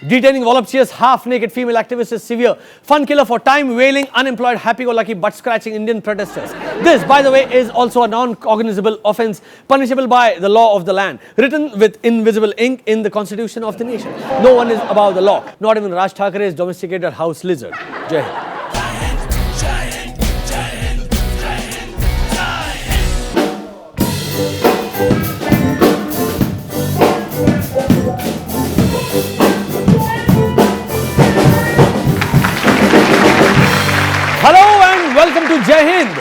Detaining voluptuous, half-naked female activists is severe. Fun killer for time wailing, unemployed, happy-go-lucky, butt-scratching Indian protesters. This, by the way, is also a non-cognizable offence punishable by the law of the land, written with invisible ink in the constitution of the nation. No one is above the law, not even Raj Thackeray's domesticated house lizard. Jai Hind. Welcome to Jai Hind.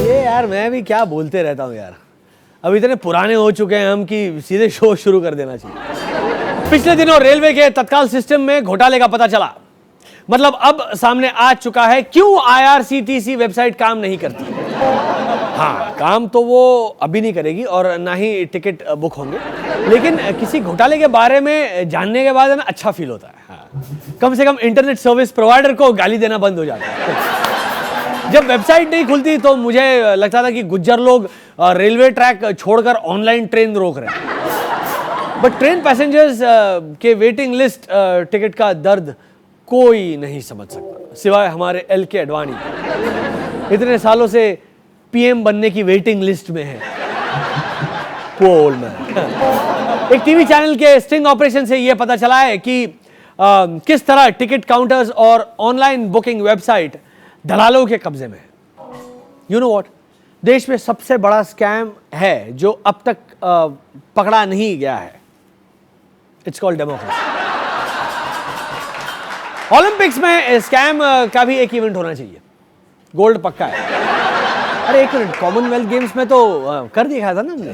ये यार मैं भी क्या बोलते रहता हूँ यार, अब इतने पुराने हो चुके हैं हम कि सीधे शो शुरू कर देना चाहिए। पिछले दिनों रेलवे के तत्काल सिस्टम में घोटाले का पता चला। मतलब अब सामने आ चुका है क्यों IRCTC वेबसाइट काम नहीं करती। हाँ, काम तो वो अभी नहीं करेगी और ना ही टिकट बुक होंगे, लेकिन किसी घोटाले के बारे में जानने के बाद है ना अच्छा फील होता है। हाँ, कम से कम इंटरनेट सर्विस प्रोवाइडर को गाली देना बंद हो जाता है। जब वेबसाइट नहीं खुलती तो मुझे लगता था कि गुज्जर लोग रेलवे ट्रैक छोड़कर ऑनलाइन ट्रेन रोक रहे हैं। बट ट्रेन पैसेंजर्स के वेटिंग लिस्ट टिकट का दर्द कोई नहीं समझ सकता सिवाय हमारे LK अडवाणी। इतने सालों से PM बनने की वेटिंग लिस्ट में है। पोल मैन। एक टीवी चैनल के स्टिंग ऑपरेशन से यह पता चला है कि किस तरह टिकट काउंटर्स और ऑनलाइन बुकिंग वेबसाइट दलालों के कब्जे में है। यू नो व्हाट, देश में सबसे बड़ा स्कैम है जो अब तक पकड़ा नहीं गया है। It's called democracy. ओलंपिक्स में स्कैम का भी एक इवेंट होना चाहिए। गोल्ड पक्का है। अरे एक मिनट, कॉमनवेल्थ गेम्स में तो कर दिया था ना हमने।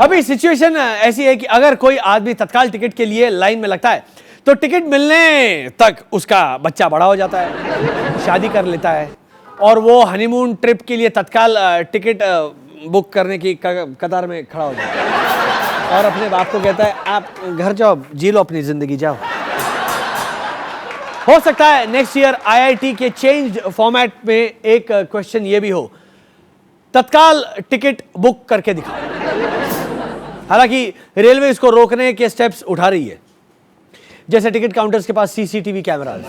अभी सिचुएशन ऐसी है कि अगर कोई आदमी तत्काल टिकट के लिए लाइन में लगता है तो टिकट मिलने तक उसका बच्चा बड़ा हो जाता है, शादी कर लेता है और वो हनीमून ट्रिप के लिए तत्काल टिकट बुक करने की कतार में खड़ा हो जाता है और अपने बाप को कहता है आप घर जाओ, जी लो अपनी जिंदगी, जाओ। हो सकता है नेक्स्ट ईयर IIT के चेंज्ड फॉर्मेट में एक क्वेश्चन ये भी हो, तत्काल टिकट बुक करके दिखाओ। हालांकि रेलवे इसको रोकने के स्टेप्स उठा रही है, जैसे टिकट काउंटर्स के पास CCTV कैमरास,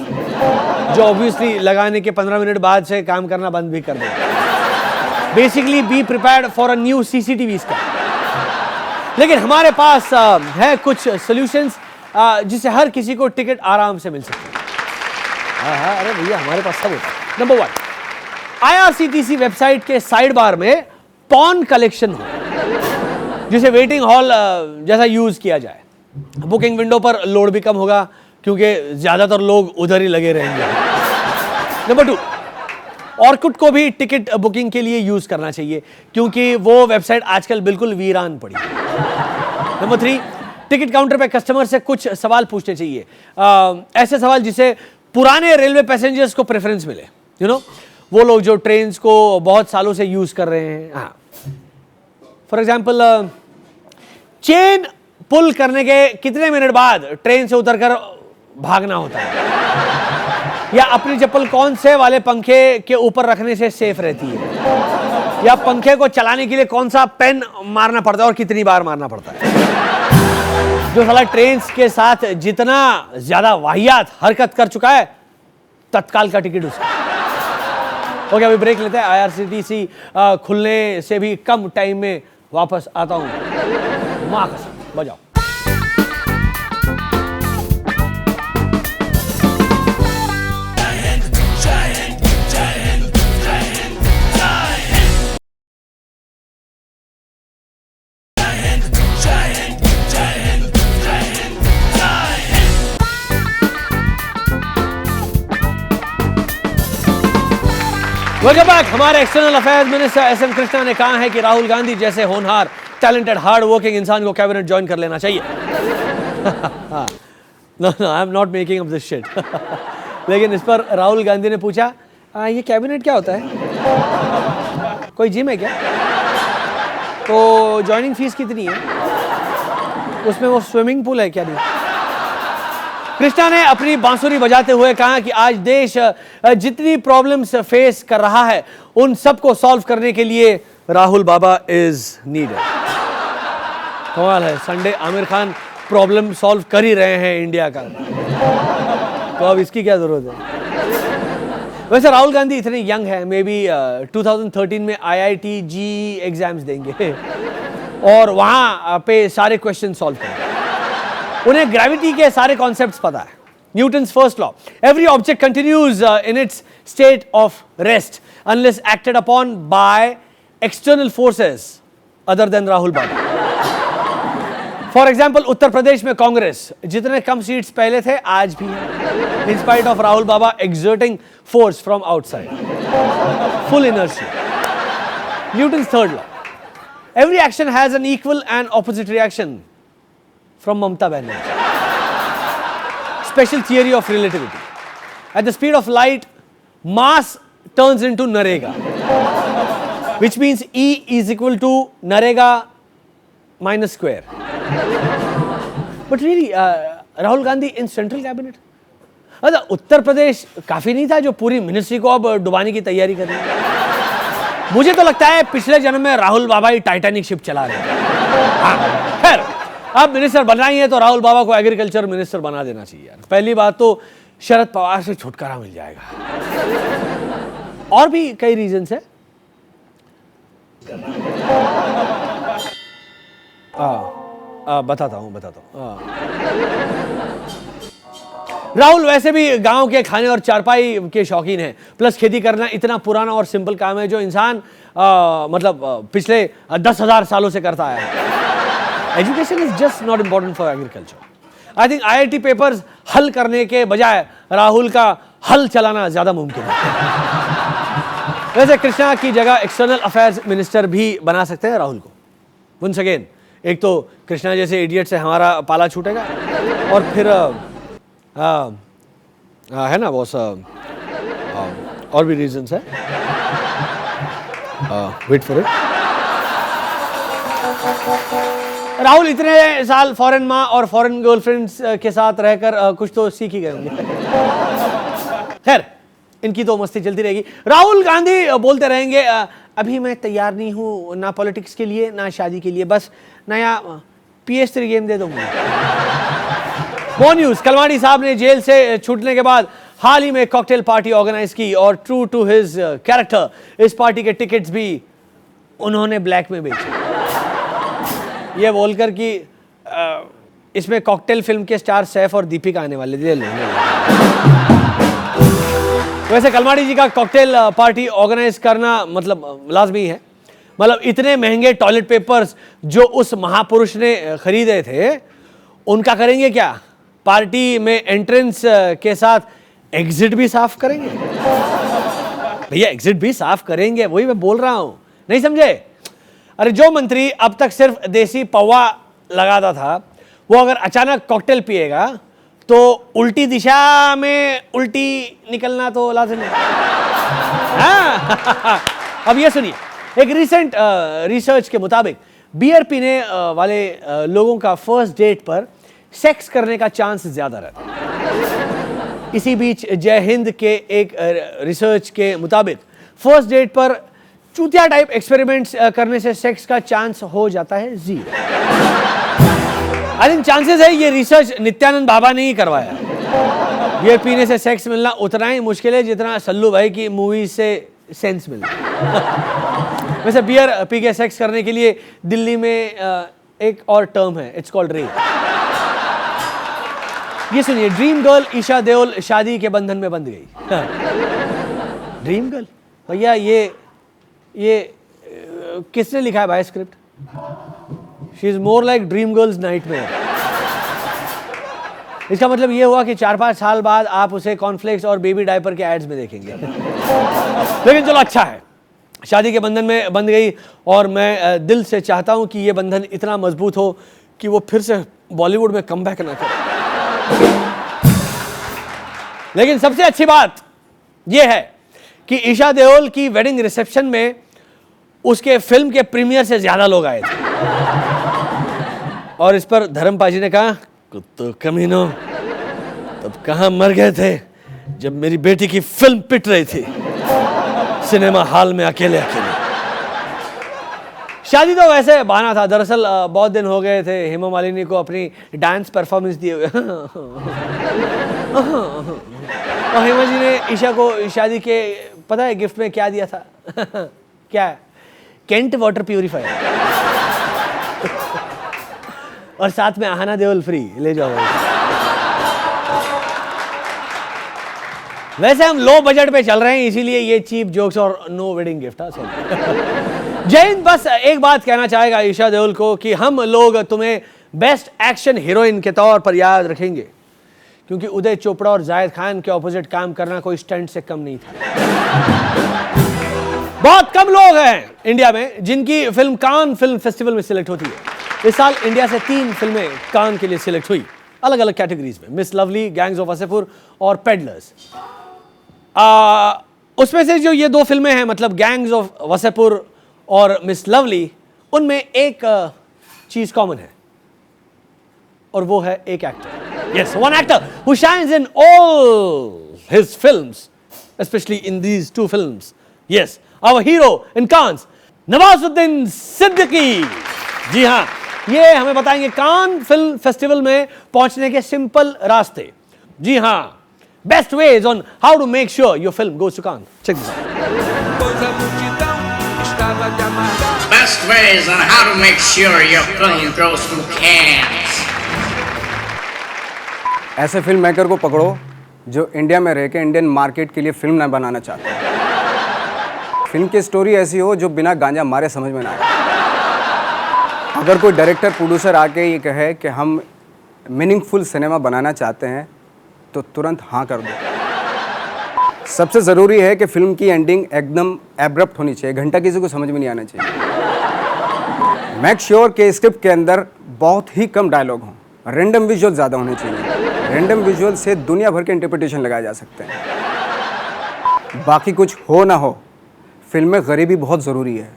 जो ऑब्वियसली लगाने के 15 मिनट बाद से काम करना बंद भी कर देगा। Basically be prepared for a new CCTV scam. लेकिन हमारे पास है कुछ सॉल्यूशंस जिससे हर किसी को टिकट आराम से मिल सकती है। हाँ, अरे भैया हमारे पास सब होता है। नंबर 1, IRCTC वेबसाइट के साइड बार में पॉन कलेक्शन हो, जिसे वेटिंग हॉल जैसा यूज किया जाए। बुकिंग विंडो पर लोड भी कम होगा क्योंकि ज्यादातर लोग उधर ही लगे रहेंगे। नंबर 2, ऑर्कुट को भी टिकट बुकिंग के लिए यूज करना चाहिए क्योंकि वो वेबसाइट आजकल बिल्कुल वीरान पड़ी है। नंबर 3, टिकट काउंटर पे कस्टमर से कुछ सवाल पूछने चाहिए, ऐसे सवाल जिसे पुराने रेलवे पैसेंजर्स को प्रेफरेंस मिले। यू नो, वो लोग जो ट्रेन को बहुत सालों से यूज कर रहे हैं। हाँ, फॉर एग्जाम्पल चेन पुल करने के कितने मिनट बाद ट्रेन से उतरकर भागना होता है, या अपनी चप्पल कौन से वाले पंखे के ऊपर रखने से सेफ रहती है, या पंखे को चलाने के लिए कौन सा पेन मारना पड़ता है और कितनी बार मारना पड़ता है। जो साला ट्रेन के साथ जितना ज्यादा वाहियात हरकत कर चुका है, तत्काल का टिकट उसका। ओके, अभी ब्रेक लेते हैं। IRCTC खुलने से भी कम टाइम में वापस आता हूं। मां कसम, बजाओ। Welcome back. हमारे external affairs minister SM Krishna ने कहा है कि राहुल गांधी जैसे होनहार, टैलेंटेड, हार्ड वर्किंग इंसान को कैबिनेट ज्वाइन कर लेना चाहिए। No, I am not making up this shit. लेकिन इस पर राहुल गांधी ने पूछा, ये कैबिनेट क्या होता है? कोई जिम है क्या? तो ज्वाइनिंग फीस कितनी है? उसमें वो स्विमिंग पूल है क्या? नहीं। कृष्णा ने अपनी बांसुरी बजाते हुए कहा कि आज देश जितनी प्रॉब्लम्स फेस कर रहा है उन सबको सॉल्व करने के लिए राहुल बाबा इज नीडेड। कमाल है, Sunday Aamir Khan problem solve कर ही रहे हैं इंडिया का, तो अब इसकी क्या जरूरत है। वैसे राहुल गांधी इतने यंग हैं, मे बी 2013 में IIT JEE एग्जाम्स देंगे और वहां पे सारे क्वेश्चन सॉल्व करेंगे। उन्हें ग्रेविटी के सारे कॉन्सेप्ट्स पता है। Newton's first law, every object continues in its state of rest unless acted upon by external forces other than Rahul Baba. For example Uttar Pradesh में कांग्रेस जितने कम सीट्स पहले थे आज भी है, in spite of Rahul Baba exerting force from outside, full inertia. Newton's third law, every action has an equal and opposite reaction from Mamata Banerjee. Special theory of relativity. At the speed of light, mass turns into Narega, which means E is equal to Narega minus square. But really, Rahul Gandhi in central cabinet? अच्छा, उत्तर प्रदेश काफी नहीं था जो पूरी ministry को अब डुबाने की तैयारी कर रही है? मुझे तो लगता है पिछले जन्म में राहुल बाबा ही टाइटैनिक शिप चला रहे हैं। हाँ, खैर अब मिनिस्टर बनना ही है तो राहुल बाबा को एग्रीकल्चर मिनिस्टर बना देना चाहिए यार। पहली बात तो शरद पवार से छुटकारा मिल जाएगा। और भी कई रीजंस है। बताता हूं। राहुल वैसे भी गांव के खाने और चारपाई के शौकीन हैं, प्लस खेती करना इतना पुराना और सिंपल काम है जो इंसान पिछले 10,000 सालों से करता है। Education is just not important for agriculture. I think IIT papers हल करने के बजाय राहुल का हल चलाना ज्यादा मुमकिन है। वैसे कृष्णा की जगह एक्सटर्नल अफेयर्स मिनिस्टर भी बना सकते हैं राहुल को। वंस अगेन, एक तो कृष्णा जैसे इडियट से हमारा पाला छूटेगा और फिर है ना बॉस, और भी रीजंस है। Wait for it. राहुल इतने साल फॉरेन माँ और फॉरेन गर्लफ्रेंड्स के साथ रहकर कुछ तो सीख ही गए होंगे। खैर, इनकी तो मस्ती चलती रहेगी। राहुल गांधी बोलते रहेंगे अभी मैं तैयार नहीं हूं ना पॉलिटिक्स के लिए ना शादी के लिए, बस नया PS3 गेम दे दूंगा। वो न्यूज, कलवाड़ी साहब ने जेल से छूटने के बाद हाल ही में कॉकटेल पार्टी ऑर्गेनाइज की और ट्रू टू हिज कैरेक्टर इस पार्टी के टिकट्स भी उन्होंने ब्लैक में बेचे, ये बोलकर कि इसमें कॉकटेल फिल्म के स्टार सैफ और दीपिका आने वाले थे। वैसे कलमाड़ी जी का कॉकटेल पार्टी ऑर्गेनाइज करना मतलब लाजमी है। मतलब इतने महंगे टॉयलेट पेपर्स जो उस महापुरुष ने खरीदे थे, उनका करेंगे क्या? पार्टी में एंट्रेंस के साथ एग्जिट भी साफ करेंगे। भैया एग्जिट भी साफ करेंगे, वही मैं बोल रहा हूं, नहीं समझे? अरे जो मंत्री अब तक सिर्फ देसी पौवा लगाता था, वो अगर अचानक कॉकटेल पिएगा तो उल्टी दिशा में उल्टी निकलना तो लाजिम है। हाँ। अब ये सुनिए, एक रिसेंट रिसर्च के मुताबिक बियर पीने वाले लोगों का फर्स्ट डेट पर सेक्स करने का चांस ज्यादा रहता है। इसी बीच जय हिंद के एक रिसर्च के मुताबिक फर्स्ट डेट पर चूतिया टाइप एक्सपेरिमेंट्स करने से सेक्स का चांस हो जाता है 0। आई थिंक चांसेस है ये रिसर्च नित्यानंद बाबा ने ही करवाया। बियर पीने से सेक्स मिलना उतना ही मुश्किल है जितना सल्लू भाई की मूवी से सेंस मिलना। वैसे बियर पी के सेक्स करने के लिए दिल्ली में एक और टर्म है, इट्स कॉल्ड रेप। ये सुनिए, ड्रीम गर्ल ईशा देओल शादी के बंधन में बंध गई। ड्रीम गर्ल भैया, ये किसने लिखा है भाई script? She is more like dream girls nightmare. इसका मतलब ये हुआ कि 4-5 साल बाद आप उसे कॉर्नफ्लेक्स और बेबी डायपर के एड्स में देखेंगे। लेकिन चलो अच्छा है, शादी के बंधन में बंध गई और मैं दिल से चाहता हूं कि ये बंधन इतना मजबूत हो कि वो फिर से बॉलीवुड में कमबैक ना करे। लेकिन सबसे अच्छी बात यह है कि ईशा देओल की वेडिंग रिसेप्शन में उसके फिल्म के प्रीमियर से ज्यादा लोग आए थे। और इस पर धर्मपाल जी ने कहा, कुत्तो कमीनो, तब कहां मर गए थे जब मेरी बेटी की फिल्म पिट रही थी सिनेमा हॉल में अकेले अकेले। शादी तो वैसे बहाना था, दरअसल बहुत दिन हो गए थे हेमा मालिनी को अपनी डांस परफॉर्मेंस दिए हुए। और हेमा जी ने ईशा को शादी के पता है गिफ्ट में क्या दिया था? क्या है? Kent water purifier. और साथ में आहाना देओल फ्री, ले जाओ। वैसे हम लो बजट पे चल रहे हैं, इसीलिए ये चीप जोक्स और नो वेडिंग गिफ्ट। जैन बस एक बात कहना चाहेगा ईशा देओल को कि हम लोग तुम्हें बेस्ट एक्शन हीरोइन के तौर पर याद रखेंगे, क्योंकि उदय चोपड़ा और जायद खान के ऑपोजिट काम करना कोई स्टंट से कम नहीं था। बहुत कम लोग हैं इंडिया में जिनकी फिल्म कान फिल्म फेस्टिवल में सिलेक्ट होती है। इस साल इंडिया से 3 फिल्में कान के लिए सिलेक्ट हुई, अलग अलग कैटेगरीज में, miss lovely, gangs of Wasseypur और पेडलर्स। उसमें से जो ये 2 फिल्में हैं, मतलब गैंग्स ऑफ वासेपुर और मिस लवली, उनमें एक चीज कॉमन है और वो है एक actor. Yes, one actor who shines in all his films, specially in these 2 films. Yes, our hero in Cannes, Nawazuddin Siddiqui. जी हां, ये हमें बताएंगे कान फिल्म फेस्टिवल में पहुंचने के सिंपल रास्ते। जी हां, best ways on how to make sure your film goes to Cannes. Check this out. Best ways on how to make sure your film goes to Cannes. ऐसे फिल्म मेकर को पकड़ो जो इंडिया में रह के इंडियन मार्केट के लिए film न बनाना चाहते हैं। फिल्म की स्टोरी ऐसी हो जो बिना गांजा मारे समझ में ना आए। अगर कोई डायरेक्टर प्रोड्यूसर आके ये कहे कि हम मीनिंगफुल सिनेमा बनाना चाहते हैं तो तुरंत हाँ कर दो। सबसे ज़रूरी है कि फिल्म की एंडिंग एकदम एब्रप्ट होनी चाहिए, घंटा किसी को समझ में नहीं आना चाहिए। मेक श्योर के स्क्रिप्ट के अंदर बहुत ही कम डायलॉग हों, रैंडम विजुअल ज़्यादा होने चाहिए। रैंडम विजुअल से दुनिया भर के इंटरप्रिटेशन लगाए जा सकते हैं। बाकी कुछ हो ना हो, फिल्म में गरीबी बहुत ज़रूरी है।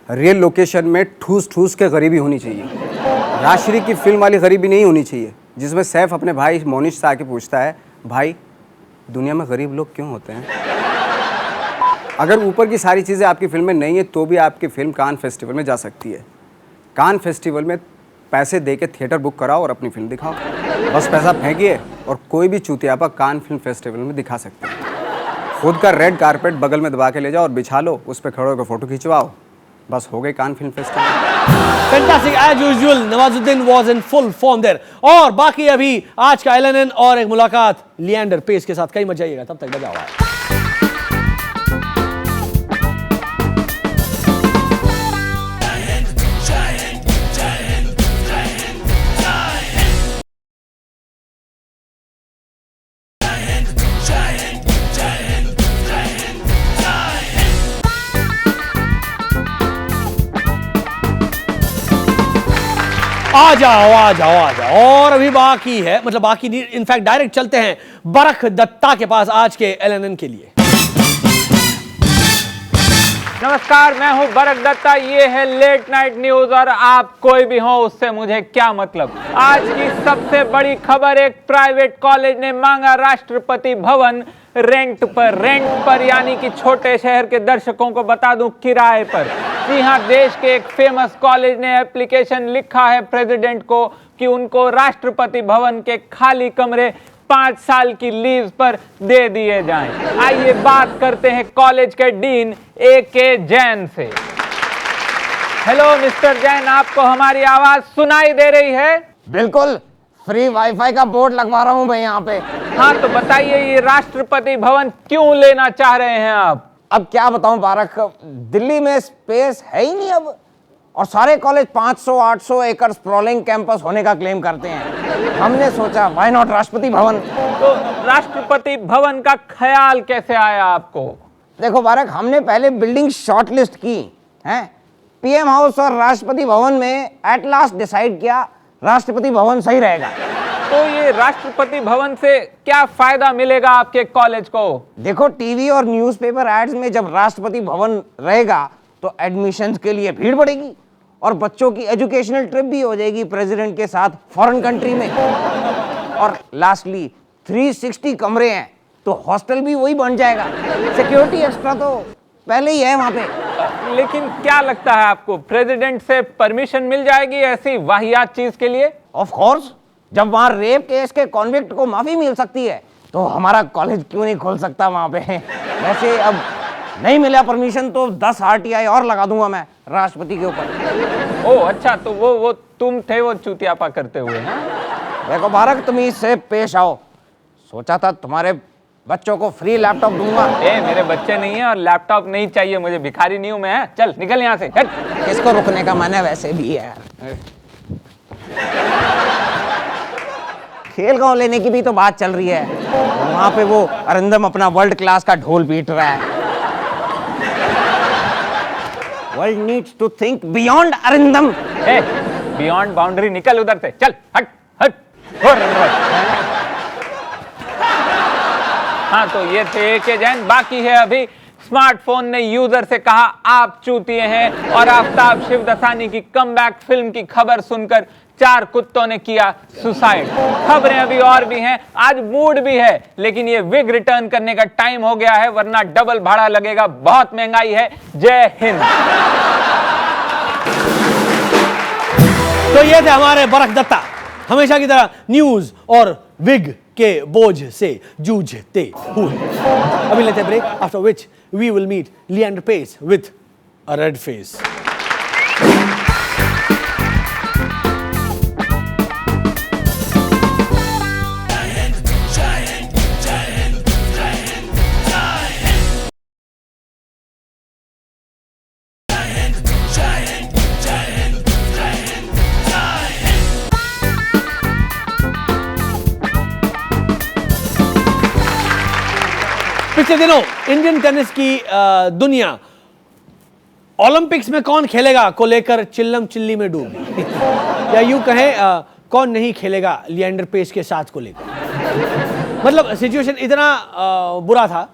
रियल लोकेशन में ठूस ठूस के गरीबी होनी चाहिए। राजश्री की फिल्म वाली गरीबी नहीं होनी चाहिए जिसमें सैफ अपने भाई मोनिश से आके पूछता है, भाई दुनिया में गरीब लोग क्यों होते हैं? अगर ऊपर की सारी चीज़ें आपकी फिल्म में नहीं है तो भी आपकी फिल्म कान फेस्टिवल में जा सकती है। कान फेस्टिवल में पैसे दे के थिएटर बुक कराओ और अपनी फिल्म दिखाओ। बस पैसा फेंकिए और कोई भी चूतियापा कान फिल्म फेस्टिवल में दिखा सकते हैं। खुद का रेड कारपेट बगल में दबा के ले जाओ और बिछा लो, उस पर खड़े होकर फोटो खिंचवाओ, बस हो गई Cannes film festival. Fantastic as usual, Nawazuddin was in full form there. और बाकी अभी आज का एलएनएन और एक मुलाकात लिएंडर पेस के साथ, कहीं मत जाइएगा, तब तक बजाओ। आ जाओ आ जाओ आ जाओ। और अभी बाकी है, मतलब बाकी नहीं, इनफैक्ट डायरेक्ट चलते हैं बरख दत्ता के पास आज के एलएनएन के लिए। नमस्कार, मैं हूं बरख दत्ता, ये है लेट नाइट न्यूज और आप कोई भी हो उससे मुझे क्या मतलब। आज की सबसे बड़ी खबर, एक प्राइवेट कॉलेज ने मांगा राष्ट्रपति भवन रेंट पर यानी कि छोटे शहर के दर्शकों को बता दूं किराए पर। जी हां, देश के एक फेमस कॉलेज ने एप्लीकेशन लिखा है प्रेसिडेंट को कि उनको राष्ट्रपति भवन के खाली कमरे 5 साल की लीज पर दे दिए जाएं। आइए बात करते हैं कॉलेज के डीन AK जैन से। हेलो मिस्टर जैन, आपको हमारी आवाज सुनाई दे रही है? बिल्कुल, फ्री वाईफाई का बोर्ड लगवा रहा हूं मैं यहाँ पे। हाँ, तो बताइए ये राष्ट्रपति भवन क्यों लेना चाह रहे हैं आप? अब क्या बताऊं बारक, दिल्ली में स्पेस है ही नहीं अब, और सारे कॉलेज 500-800 एकड़ स्प्रॉलिंग कैंपस होने का क्लेम करते हैं। हमने सोचा व्हाई नॉट राष्ट्रपति भवन। तो राष्ट्रपति भवन का ख्याल कैसे आया आपको? देखो बारक, हमने पहले बिल्डिंग शॉर्टलिस्ट की है, PM हाउस और राष्ट्रपति भवन में एट लास्ट डिसाइड किया राष्ट्रपति भवन सही रहेगा। तो ये राष्ट्रपति भवन से क्या फायदा मिलेगा आपके कॉलेज को? देखो, टीवी और न्यूज़पेपर एड्स में जब राष्ट्रपति भवन रहेगा तो एडमिशन्स के लिए भीड़ बढ़ेगी और बच्चों की एजुकेशनल ट्रिप भी हो जाएगी प्रेसिडेंट के साथ फॉरेन कंट्री में। और लास्टली 360 कमरे हैं तो हॉस्टल भी वही बन जाएगा। सिक्योरिटी एक्स्ट्रा तो पहले ही है वहाँ पे। लेकिन क्या लगता है आपको, प्रेसिडेंट से परमिशन मिल जाएगी ऐसी वाहियात चीज के लिए? ऑफ कोर्स, जब वहां रेप केस के कॉन्विक्ट को माफी मिल सकती है तो हमारा कॉलेज क्यों नहीं खोल सकता वहां पे। वैसे अब नहीं मिला परमिशन तो 10 RTI और लगा दूंगा मैं राष्ट्रपति के ऊपर। ओ अच्छा, तो वो तुम थे वो चूतियापा करते हुए हैं? देखो बारक, तुम इससे पेश आओ। सोचा था तुम्हारे बच्चों को फ्री लैपटॉप दूंगा। मेरे बच्चे नहीं है और लैपटॉप नहीं चाहिए मुझे, भिखारी नहीं हूं मैं। चल निकल यहाँ से, हट। किसको रुकने का मन है वैसे भी यार। खेल गांव लेने की भी तो बात चल रही है, वहां पे वो अरिंदम अपना वर्ल्ड क्लास का ढोल पीट रहा है। World needs to think beyond Arindam. Beyond boundary, निकल उधर से, चल हट हट। हाँ तो ये थे के जैन। बाकी है अभी स्मार्टफोन ने यूजर से कहा आप चूतिए हैं, और आफ्ताब शिवदसानी की कमबैक फिल्म की खबर सुनकर 4 कुत्तों ने किया सुसाइड। खबरें अभी और भी हैं, आज मूड भी है, लेकिन ये विग रिटर्न करने का टाइम हो गया है, वरना डबल भाड़ा लगेगा, बहुत महंगाई है। जय हिंद। तो ये थे हमारे बरक दत्ता, हमेशा की तरह न्यूज और विग के बोझ से जूझते हुए। अभी लेते break, after which we will meet Leander Paes with a red face. पिछले दिनों इंडियन टेनिस की दुनिया ओलंपिक्स में कौन खेलेगा को लेकर चिल्लम चिल्ली में डूब या यूं कहें कौन नहीं खेलेगा लिएंडर पेस के साथ को लेकर। मतलब सिचुएशन इतना बुरा था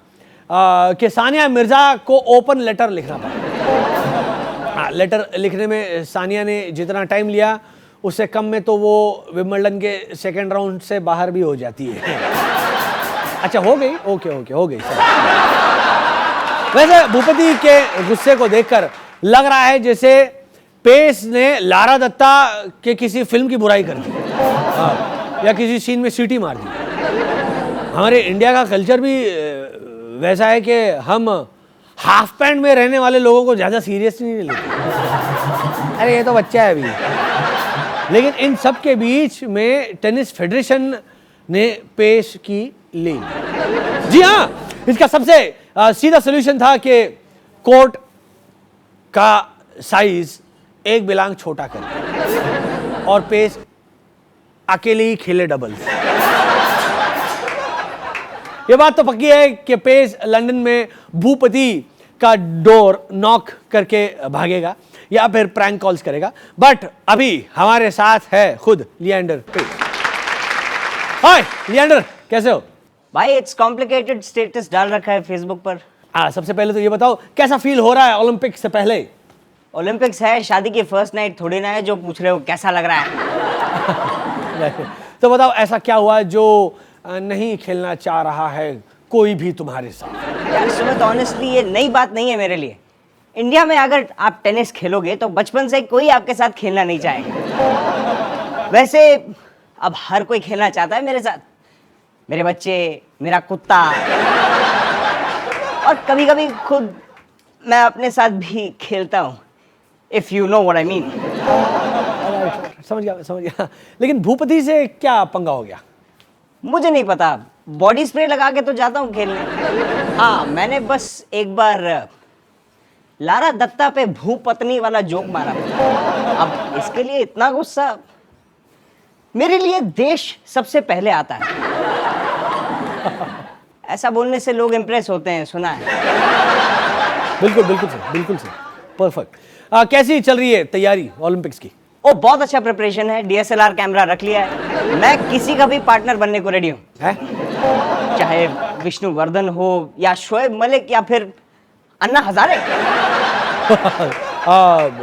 कि सानिया मिर्जा को ओपन लेटर लिखना पड़ा। लेटर लिखने में सानिया ने जितना टाइम लिया उससे कम में तो वो विंबलडन के सेकेंड राउंड से बाहर भी हो जाती है। अच्छा हो गई, ओके हो गई। वैसे भूपति के गुस्से को देखकर लग रहा है जैसे पेस ने लारा दत्ता के किसी फिल्म की बुराई कर दी या किसी सीन में सीटी मार दी। हमारे इंडिया का कल्चर भी वैसा है कि हम हाफ पैंट में रहने वाले लोगों को ज्यादा सीरियसली नहीं लेते। अरे ये तो बच्चा है अभी। लेकिन इन सब के बीच में टेनिस फेडरेशन ने पेश की लीग। जी हाँ, इसका सबसे सीधा सोल्यूशन था कि कोर्ट का साइज एक बिलांग छोटा कर और पेस अकेले ही खेले डबल्स। ये बात तो पक्की है कि पेस लंदन में भूपति का डोर नॉक करके भागेगा या फिर प्रैंक कॉल्स करेगा। बट अभी हमारे साथ है खुद लिएंडर पेस। हाय लिएंडर, कैसे हो? भाई इट्स कॉम्प्लिकेटेड स्टेटस डाल रखा है फेसबुक पर। सबसे पहले तो ये बताओ कैसा फील हो रहा है ओलंपिक से पहले? ओलंपिक्स है, शादी की फर्स्ट नाइट थोड़ी ना है जो पूछ रहे हो कैसा लग रहा है। तो बताओ ऐसा क्या हुआ जो नहीं खेलना चाह रहा है कोई भी तुम्हारे साथ? यार सुमित, ऑनेस्टली ये नई बात नहीं है मेरे लिए। इंडिया में अगर आप टेनिस खेलोगे तो बचपन से कोई आपके साथ खेलना नहीं चाहेगा। वैसे अब हर कोई खेलना चाहता है मेरे साथ, मेरे बच्चे, मेरा कुत्ता, और कभी कभी खुद मैं अपने साथ भी खेलता हूँ, if you know what I mean. समझ गया। लेकिन भूपति से क्या पंगा हो गया? मुझे नहीं पता, बॉडी स्प्रे लगा के तो जाता हूँ खेलने। हाँ, मैंने बस एक बार लारा दत्ता पे भूपत्नी वाला जोक मारा था। अब इसके लिए इतना गुस्सा? मेरे लिए देश सबसे पहले आता है। ऐसा बोलने से लोग इंप्रेस होते हैं, सुना है। बिल्कुल सही, परफेक्ट। कैसी चल रही है तैयारी ओलंपिक्स की? ओ बहुत अच्छा प्रिपरेशन है, DSLR कैमरा रख लिया है। मैं किसी का भी पार्टनर बनने को रेडी हूँ, चाहे विष्णुवर्धन हो या शोएब मलिक या फिर अन्ना हजारे।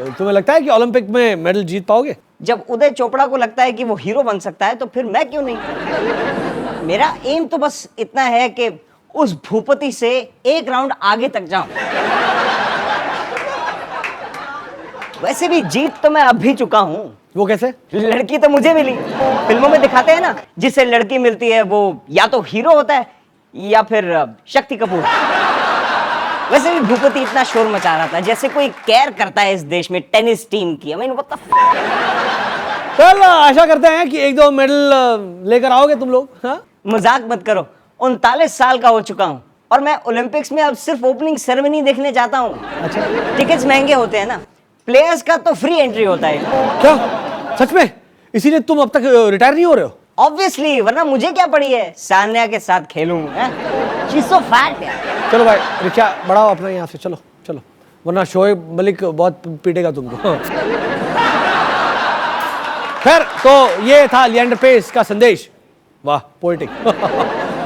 तुम्हें लगता है कि ओलंपिक में मेडल जीत पाओगे? जब उदय चोपड़ा को लगता है कि वो हीरो बन सकता है तो फिर मैं क्यों नहीं। मेरा एम तो बस इतना है कि उस भूपति से एक राउंड आगे तक जाऊं। वैसे भी जीत तो मैं अब भी चुका हूँ। वो कैसे? लड़की तो मुझे मिली। फिल्मों में दिखाते हैं ना, जिससे लड़की मिलती है वो या तो हीरो होता है या फिर शक्ति कपूर। वैसे भी भूपति इतना शोर मचा रहा था जैसे कोई केयर करता है इस देश में टेनिस टीम की। I mean, what the fuck? चल आशा करते हैं कि एक दो मेडल लेकर आओगे तुम लोग। हाँ, मजाक मत करो, 39 साल का हो चुका हूँ और मैं ओलंपिक्स में अब सिर्फ ओपनिंग सेरेमनी देखने जाता हूँ। अच्छा, टिकट्स महंगे होते हैं ना, प्लेयर्स का तो फ्री एंट्री होता है। क्या सच में? इसीलिए तुम अब तक रिटायर नहीं हो रहे हो? ऑब्वियसली, वरना मुझे क्या पड़ी है सान्या के साथ खेलूं। शी सो फैट यार। चलो भाई, रिक्शा बढ़ाओ अपना यहाँ से, चलो चलो, वरना शोएब मलिक बहुत पीटेगा तुमको। खैर, तो ये था लिएंडर पेस का संदेश। वाह, पोएटिक।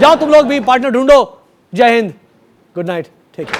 जाओ तुम लोग भी पार्टनर ढूंढो। जय हिंद, गुड नाइट, ठीक है।